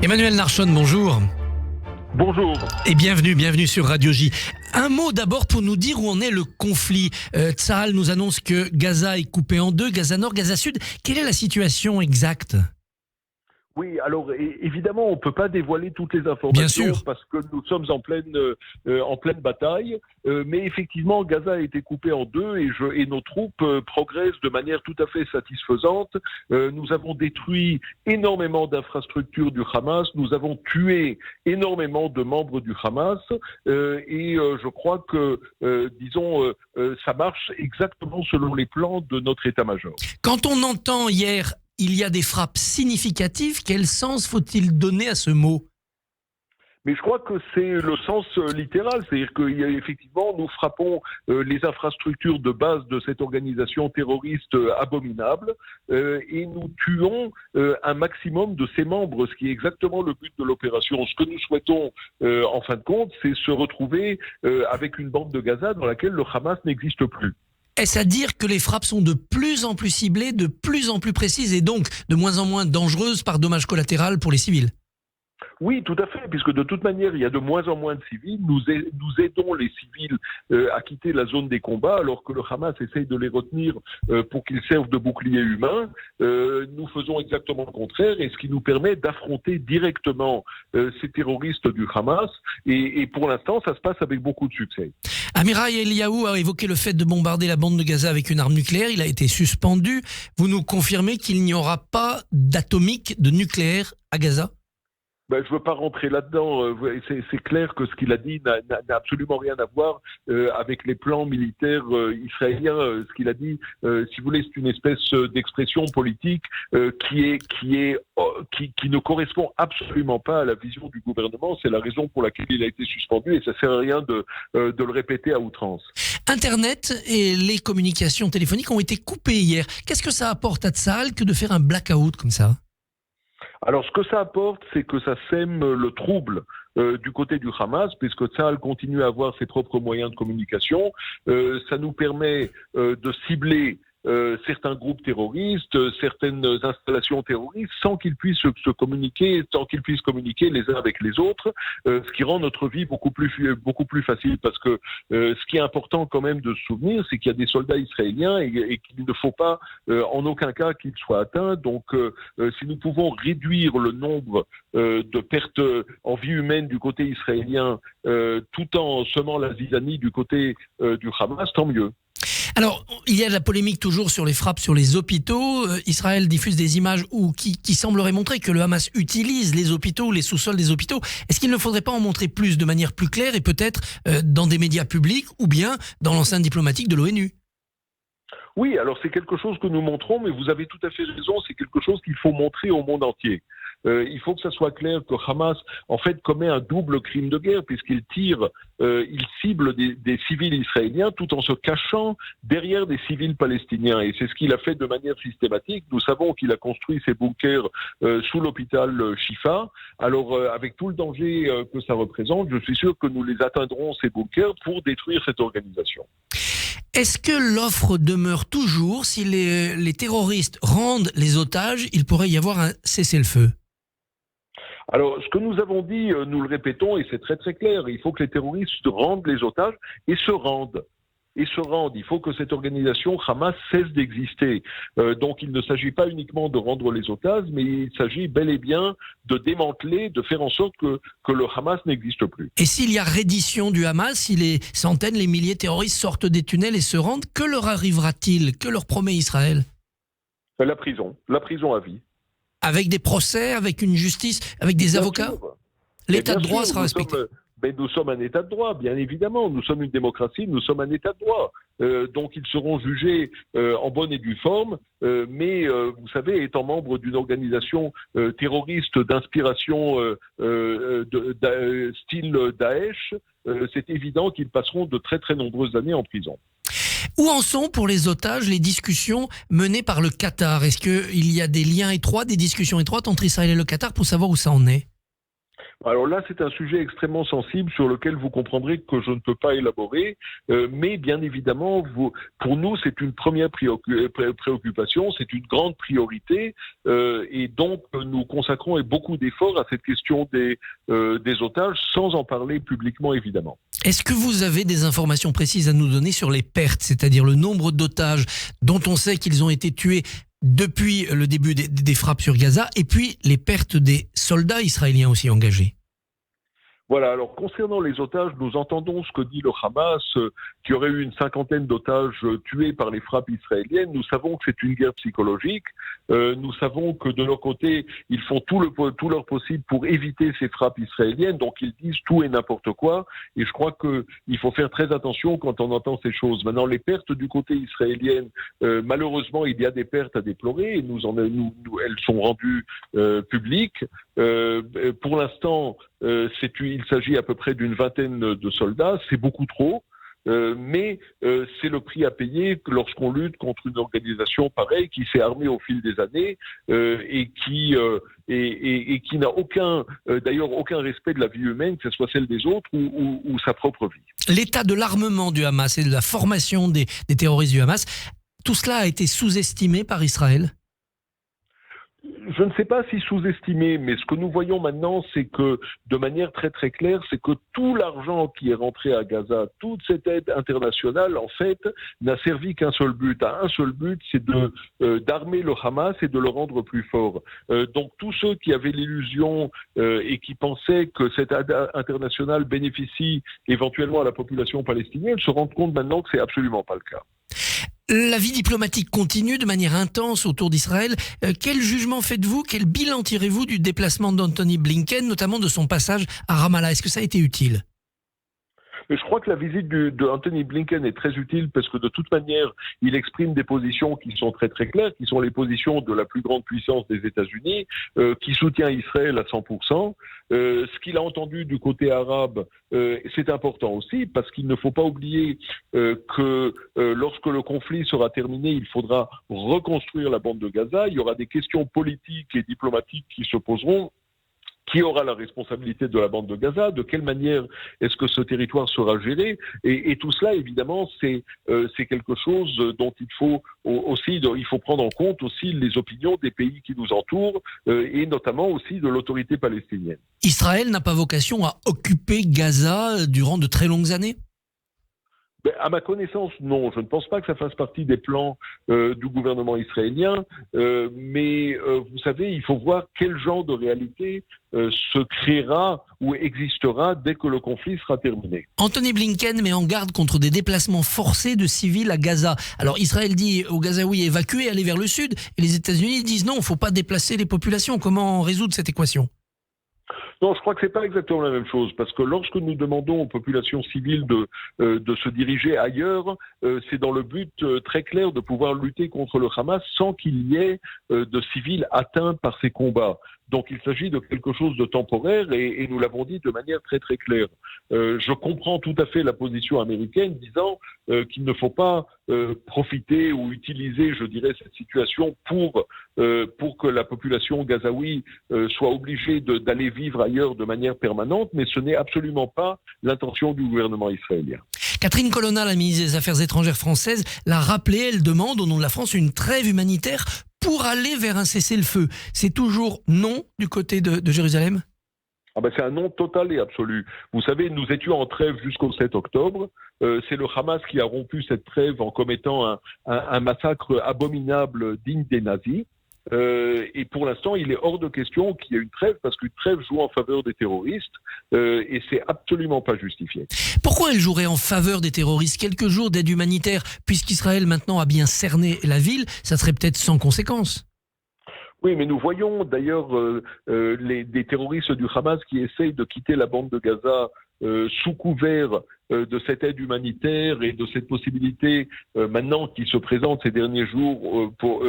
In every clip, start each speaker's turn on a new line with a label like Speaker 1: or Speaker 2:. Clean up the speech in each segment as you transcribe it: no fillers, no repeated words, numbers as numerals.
Speaker 1: Emmanuel Narchon, bonjour.
Speaker 2: Bonjour.
Speaker 1: Et bienvenue sur Radio J. Un mot d'abord pour nous dire où en est le conflit. Tsahal nous annonce que Gaza est coupé en deux, Gaza Nord, Gaza Sud. Quelle est la situation exacte ?
Speaker 2: Oui, alors évidemment, on ne peut pas dévoiler toutes les informations.
Speaker 1: Bien sûr.
Speaker 2: Parce que nous sommes en pleine bataille. Mais effectivement, Gaza a été coupé en deux et nos troupes progressent de manière tout à fait satisfaisante. Nous avons détruit énormément d'infrastructures du Hamas. Nous avons tué énormément de membres du Hamas. Je crois que, ça marche exactement selon les plans de notre état-major.
Speaker 1: Quand on entend hier, il y a des frappes significatives, quel sens faut-il donner à ce mot ?
Speaker 2: Mais je crois que c'est le sens littéral, c'est-à-dire qu'effectivement, nous frappons les infrastructures de base de cette organisation terroriste abominable et nous tuons un maximum de ses membres, ce qui est exactement le but de l'opération. Ce que nous souhaitons, en fin de compte, c'est se retrouver avec une bande de Gaza dans laquelle le Hamas n'existe plus.
Speaker 1: Est-ce à dire que les frappes sont de plus en plus ciblées, de plus en plus précises et donc de moins en moins dangereuses par dommage collatéral pour les civils ?
Speaker 2: Oui, tout à fait, puisque de toute manière, il y a de moins en moins de civils. Nous aidons les civils à quitter la zone des combats, alors que le Hamas essaye de les retenir pour qu'ils servent de bouclier humain. Nous faisons exactement le contraire, et ce qui nous permet d'affronter directement ces terroristes du Hamas. Et pour l'instant, ça se passe avec beaucoup de succès.
Speaker 1: Amirai Eliyahu a évoqué le fait de bombarder la bande de Gaza avec une arme nucléaire. Il a été suspendu. Vous nous confirmez qu'il n'y aura pas d'atomique, de nucléaire à Gaza ?
Speaker 2: Je ne veux pas rentrer là-dedans. C'est clair que ce qu'il a dit n'a absolument rien à voir avec les plans militaires israéliens. Ce qu'il a dit, si vous voulez, c'est une espèce d'expression politique qui ne correspond absolument pas à la vision du gouvernement. C'est la raison pour laquelle il a été suspendu et ça ne sert à rien de le répéter à outrance.
Speaker 1: Internet et les communications téléphoniques ont été coupées hier. Qu'est-ce que ça apporte à Tsahal que de faire un blackout comme ça ?
Speaker 2: Alors, ce que ça apporte, c'est que ça sème le trouble du côté du Hamas, puisque Tsahal continue à avoir ses propres moyens de communication. Ça nous permet de cibler certains groupes terroristes, certaines installations terroristes, sans qu'ils puissent communiquer les uns avec les autres, ce qui rend notre vie beaucoup plus facile, parce que ce qui est important quand même de se souvenir, c'est qu'il y a des soldats israéliens et qu'il ne faut pas en aucun cas qu'ils soient atteints. Donc si nous pouvons réduire le nombre de pertes en vie humaine du côté israélien tout en semant la zizanie du côté du Hamas, tant mieux.
Speaker 1: Alors, il y a de la polémique toujours sur les frappes sur les hôpitaux. Israël diffuse des images qui sembleraient montrer que le Hamas utilise les hôpitaux, les sous-sols des hôpitaux. Est-ce qu'il ne faudrait pas en montrer plus de manière plus claire et peut-être dans des médias publics ou bien dans l'enceinte diplomatique de l'ONU ?
Speaker 2: Oui, alors c'est quelque chose que nous montrons, mais vous avez tout à fait raison, c'est quelque chose qu'il faut montrer au monde entier. Il faut que ça soit clair que Hamas, en fait, commet un double crime de guerre, puisqu'il il cible des civils israéliens tout en se cachant derrière des civils palestiniens. Et c'est ce qu'il a fait de manière systématique. Nous savons qu'il a construit ses bunkers sous l'hôpital Shifa. Alors, avec tout le danger que ça représente, je suis sûr que nous les atteindrons, ces bunkers, pour détruire cette organisation.
Speaker 1: Est-ce que l'offre demeure toujours si les terroristes rendent les otages, il pourrait y avoir un cessez-le-feu ?
Speaker 2: Alors, ce que nous avons dit, nous le répétons, et c'est très très clair, il faut que les terroristes rendent les otages et se rendent. Il faut que cette organisation Hamas cesse d'exister. Donc il ne s'agit pas uniquement de rendre les otages, mais il s'agit bel et bien de démanteler, de faire en sorte que le Hamas n'existe plus.
Speaker 1: Et s'il y a reddition du Hamas, si les centaines, les milliers de terroristes sortent des tunnels et se rendent, que leur arrivera-t-il ? Que leur promet Israël ?
Speaker 2: La prison à vie.
Speaker 1: Avec des procès, avec une justice, avec des avocats ? L'état de droit sera respecté.
Speaker 2: Nous sommes un État de droit, bien évidemment. Nous sommes une démocratie, nous sommes un État de droit. Donc ils seront jugés en bonne et due forme. Mais vous savez, étant membre d'une organisation terroriste d'inspiration style Daesh, c'est évident qu'ils passeront de très très nombreuses années en prison.
Speaker 1: Où en sont pour les otages les discussions menées par le Qatar ? Est-ce qu'il y a des liens étroits, des discussions étroites entre Israël et le Qatar pour savoir où ça en est ?
Speaker 2: Alors là, c'est un sujet extrêmement sensible sur lequel vous comprendrez que je ne peux pas élaborer, mais bien évidemment, pour nous, c'est une première préoccupation, c'est une grande priorité, et donc nous consacrons beaucoup d'efforts à cette question des otages, sans en parler publiquement, évidemment.
Speaker 1: Est-ce que vous avez des informations précises à nous donner sur les pertes, c'est-à-dire le nombre d'otages dont on sait qu'ils ont été tués depuis le début des frappes sur Gaza, et puis les pertes des soldats israéliens aussi engagés?
Speaker 2: Voilà, alors concernant les otages, nous entendons ce que dit le Hamas, qu'il y aurait eu une cinquantaine d'otages tués par les frappes israéliennes. Nous savons que c'est une guerre psychologique. Nous savons que de leur côté, ils font tout leur possible pour éviter ces frappes israéliennes. Donc ils disent tout et n'importe quoi. Et je crois qu'il faut faire très attention quand on entend ces choses. Maintenant, les pertes du côté israélien, malheureusement, il y a des pertes à déplorer. Et elles sont rendues publiques. Pour l'instant, il s'agit à peu près d'une vingtaine de soldats, c'est beaucoup trop, mais c'est le prix à payer lorsqu'on lutte contre une organisation pareille qui s'est armée au fil des années et qui n'a d'ailleurs aucun respect de la vie humaine, que ce soit celle des autres ou sa propre vie.
Speaker 1: L'état de l'armement du Hamas et de la formation des terroristes du Hamas, tout cela a été sous-estimé par Israël?
Speaker 2: Je ne sais pas si sous-estimé, mais ce que nous voyons maintenant, c'est que, de manière très très claire, c'est que tout l'argent qui est rentré à Gaza, toute cette aide internationale, en fait, n'a servi qu'un seul but. Un seul but, c'est d'armer le Hamas et de le rendre plus fort. Donc tous ceux qui avaient l'illusion et qui pensaient que cette aide internationale bénéficie éventuellement à la population palestinienne se rendent compte maintenant que c'est absolument pas le cas.
Speaker 1: La vie diplomatique continue de manière intense autour d'Israël. Quel jugement faites-vous, quel bilan tirez-vous du déplacement d'Anthony Blinken, notamment de son passage à Ramallah? Est-ce que ça a été utile?
Speaker 2: Mais je crois que la visite de Anthony Blinken est très utile parce que de toute manière, il exprime des positions qui sont très très claires, qui sont les positions de la plus grande puissance des États-Unis, qui soutient Israël à 100%. Ce qu'il a entendu du côté arabe, c'est important aussi parce qu'il ne faut pas oublier que lorsque le conflit sera terminé, il faudra reconstruire la bande de Gaza. Il y aura des questions politiques et diplomatiques qui se poseront. Qui aura la responsabilité de la bande de Gaza? De quelle manière est-ce que ce territoire sera géré? Et tout cela, évidemment, c'est quelque chose dont il faut prendre en compte aussi les opinions des pays qui nous entourent et notamment aussi de l'autorité palestinienne.
Speaker 1: Israël n'a pas vocation à occuper Gaza durant de très longues années?
Speaker 2: À ma connaissance, non. Je ne pense pas que ça fasse partie des plans du gouvernement israélien. Mais vous savez, il faut voir quel genre de réalité se créera ou existera dès que le conflit sera terminé.
Speaker 1: Anthony Blinken met en garde contre des déplacements forcés de civils à Gaza. Alors Israël dit aux Gazaouis évacuez, allez vers le sud. Et les États-Unis disent non, il ne faut pas déplacer les populations. Comment résoudre cette équation?
Speaker 2: Non, je crois que c'est pas exactement la même chose, parce que lorsque nous demandons aux populations civiles de se diriger ailleurs, c'est dans le but très clair de pouvoir lutter contre le Hamas sans qu'il y ait de civils atteints par ces combats. Donc il s'agit de quelque chose de temporaire et nous l'avons dit de manière très très claire. Je comprends tout à fait la position américaine disant qu'il ne faut pas profiter ou utiliser, je dirais, cette situation pour que la population gazaoui soit obligée d'aller vivre ailleurs de manière permanente, mais ce n'est absolument pas l'intention du gouvernement israélien.
Speaker 1: Catherine Colonna, la ministre des Affaires étrangères française, l'a rappelé, elle demande au nom de la France une trêve humanitaire pour aller vers un cessez-le-feu. C'est toujours non du côté de Jérusalem?
Speaker 2: C'est un non total et absolu. Vous savez, nous étions en trêve jusqu'au 7 octobre. C'est le Hamas qui a rompu cette trêve en commettant un massacre abominable digne des nazis. Et pour l'instant, il est hors de question qu'il y ait une trêve parce qu'une trêve joue en faveur des terroristes et c'est absolument pas justifié.
Speaker 1: Pourquoi elle jouerait en faveur des terroristes? Quelques jours d'aide humanitaire, puisqu'Israël maintenant a bien cerné la ville, ça serait peut-être sans conséquence.
Speaker 2: Oui, mais nous voyons d'ailleurs des terroristes du Hamas qui essayent de quitter la bande de Gaza sous couvert de cette aide humanitaire et de cette possibilité maintenant qui se présente ces derniers jours pour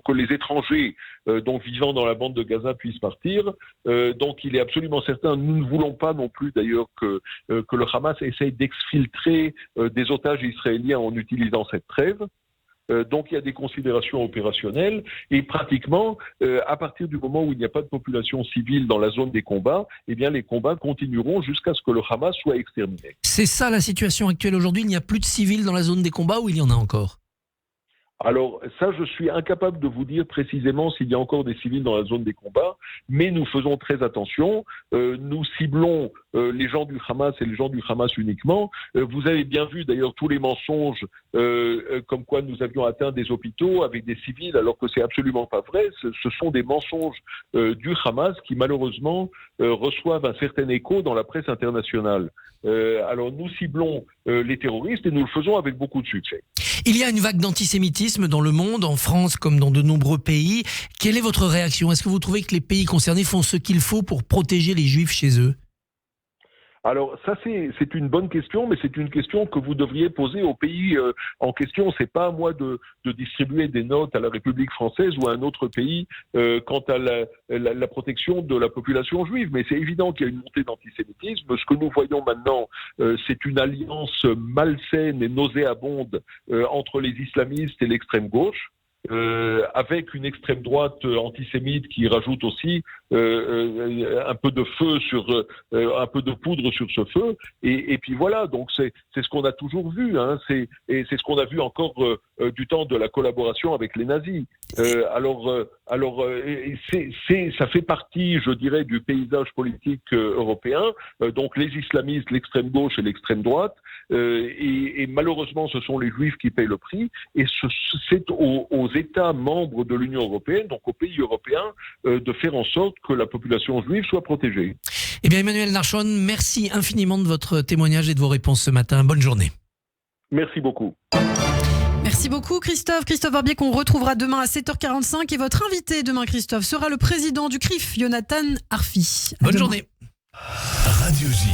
Speaker 2: que les étrangers donc vivant dans la bande de Gaza puissent partir. Donc il est absolument certain, nous ne voulons pas non plus d'ailleurs que le Hamas essaye d'exfiltrer des otages israéliens en utilisant cette trêve. Donc il y a des considérations opérationnelles et pratiquement, à partir du moment où il n'y a pas de population civile dans la zone des combats, eh bien les combats continueront jusqu'à ce que le Hamas soit exterminé.
Speaker 1: C'est ça la situation actuelle aujourd'hui, il n'y a plus de civils dans la zone des combats ou il y en a encore ?
Speaker 2: Alors ça, je suis incapable de vous dire précisément s'il y a encore des civils dans la zone des combats, mais nous faisons très attention. Nous ciblons les gens du Hamas et les gens du Hamas uniquement. Vous avez bien vu d'ailleurs tous les mensonges comme quoi nous avions atteint des hôpitaux avec des civils, alors que c'est absolument pas vrai. Ce sont des mensonges du Hamas qui malheureusement reçoivent un certain écho dans la presse internationale. Alors nous ciblons les terroristes et nous le faisons avec beaucoup de succès.
Speaker 1: Il y a une vague d'antisémitisme dans le monde, en France comme dans de nombreux pays. Quelle est votre réaction ? Est-ce que vous trouvez que les pays concernés font ce qu'il faut pour protéger les Juifs chez eux ?
Speaker 2: Alors ça c'est une bonne question, mais c'est une question que vous devriez poser au pays en question. C'est pas à moi de distribuer des notes à la République française ou à un autre pays quant à la protection de la population juive. Mais c'est évident qu'il y a une montée d'antisémitisme. Ce que nous voyons maintenant, c'est une alliance malsaine et nauséabonde entre les islamistes et l'extrême gauche. Avec une extrême droite antisémite qui rajoute aussi un peu de feu un peu de poudre sur ce feu, et puis voilà. Donc c'est ce qu'on a toujours vu, hein. C'est ce qu'on a vu encore du temps de la collaboration avec les nazis. Ça fait partie, je dirais, du paysage politique européen. Donc les islamistes, l'extrême gauche et l'extrême droite, et malheureusement ce sont les juifs qui payent le prix, et c'est aux États membres de l'Union européenne, donc aux pays européens, de faire en sorte que la population juive soit protégée.
Speaker 1: Eh bien Emmanuel Narchon, merci infiniment de votre témoignage et de vos réponses ce matin. Bonne journée.
Speaker 2: Merci beaucoup.
Speaker 3: Merci beaucoup Christophe. Christophe Barbier qu'on retrouvera demain à 7h45 et votre invité demain Christophe sera le président du CRIF, Jonathan Arfi.
Speaker 1: Bonne journée.
Speaker 4: Radio J.